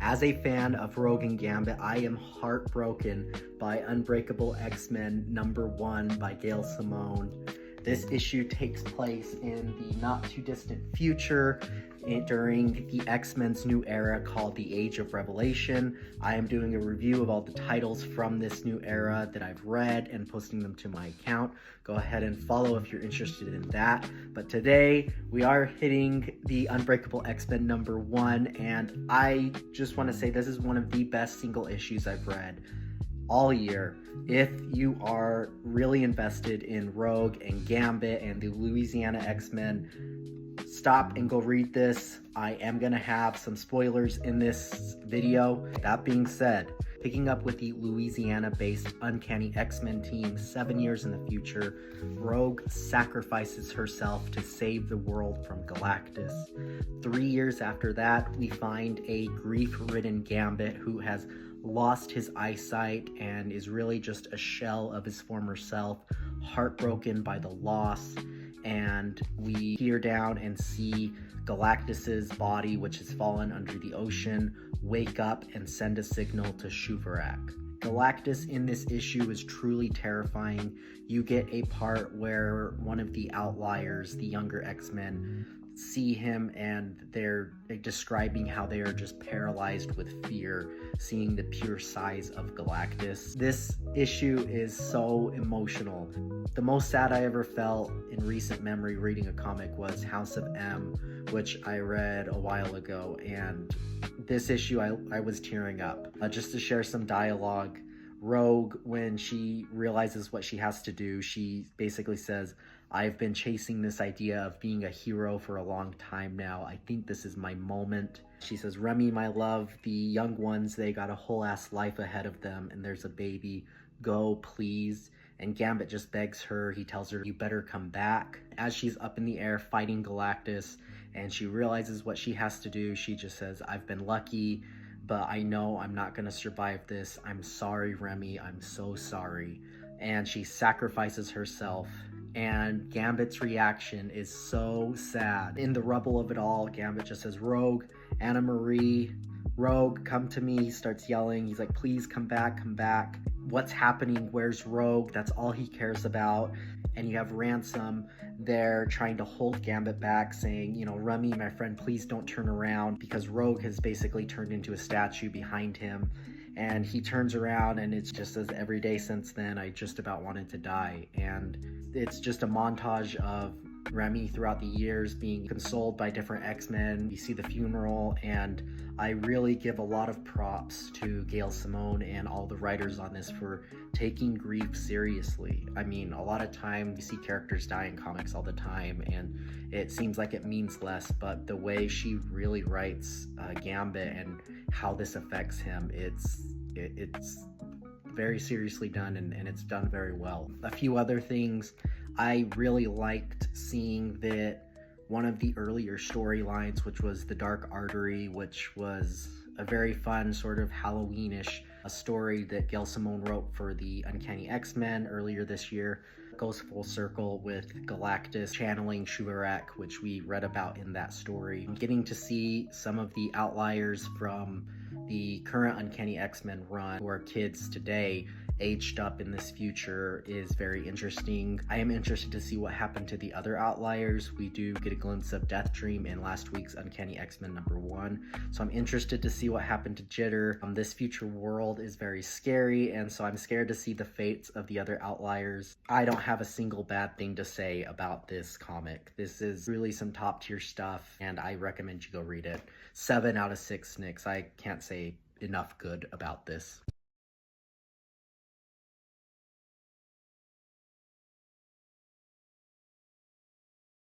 As a fan of Rogue and Gambit, I am heartbroken by Unbreakable X-Men #1 by Gail Simone. This issue takes place in the not-too-distant future during the X-Men's new era called the Age of Revelation. I am doing a review of all the titles from this new era that I've read and posting them to my account. Go ahead and follow if you're interested in that. But today, we are hitting the Unbreakable X-Men #1, and I just want to say this is one of the best single issues I've read all year. If you are really invested in Rogue and Gambit and the Louisiana X-Men, stop and go read this. I am gonna have some spoilers in this video. That being said, picking up with the Louisiana-based Uncanny X-Men team 7 years in the future, Rogue sacrifices herself to save the world from Galactus. 3 years after that, we find a grief-ridden Gambit who has lost his eyesight and is really just a shell of his former self, heartbroken by the loss. And we peer down and see Galactus's body, which has fallen under the ocean, wake up and send a signal to Werneck. Galactus in this issue is truly terrifying. You get a part where one of the outliers, the younger X-Men, see him and they're describing how they are just paralyzed with fear, seeing the pure size of Galactus. This issue is so emotional. The most sad I ever felt in recent memory reading a comic was House of M, which I read a while ago, and this issue I was tearing up. Just to share some dialogue, Rogue, when she realizes what she has to do, she basically says, "I've been chasing this idea of being a hero for a long time now. I think this is my moment." She says, "Remy, my love, the young ones, they got a whole ass life ahead of them, and there's a baby. Go, please." And Gambit just begs her. He tells her, "You better come back." As she's up in the air fighting Galactus and she realizes what she has to do, she just says, "I've been lucky, but I know I'm not gonna survive this. I'm sorry, Remy. I'm so sorry." And she sacrifices herself. And Gambit's reaction is so sad. In the rubble of it all, Gambit just says, "Rogue, Anna Marie, Rogue, come to me." He starts yelling. He's like, "Please come back, come back. What's happening? Where's Rogue?" That's all he cares about. And you have Ransom there trying to hold Gambit back, saying, "Remy, my friend, please don't turn around," because Rogue has basically turned into a statue behind him. And he turns around and it's just as every day since then, I just about wanted to die. And it's just a montage of Remy throughout the years being consoled by different X-Men. You see the funeral, and I really give a lot of props to Gail Simone and all the writers on this for taking grief seriously. I mean, a lot of time you see characters die in comics all the time and it seems like it means less, but the way she really writes Gambit and how this affects him, it's very seriously done, and it's done very well. A few other things, I really liked seeing that one of the earlier storylines, which was the Dark Artery, which was a very fun sort of Halloweenish story that Gail Simone wrote for the Uncanny X-Men earlier this year, goes full circle with Galactus channeling Werneck, which we read about in that story. Getting to see some of the outliers from the current Uncanny X-Men run, who are kids today, aged up in this future, is very interesting. I am interested to see what happened to the other outliers. We do get a glimpse of Death Dream in last week's Uncanny X-Men #1, so I'm interested to see what happened to Jitter. This future world is very scary, and so I'm scared to see the fates of the other outliers. I don't have a single bad thing to say about this comic. This is really some top tier stuff, and I recommend you go read it. 7 out of 6 Snicks. I can't say enough good about this.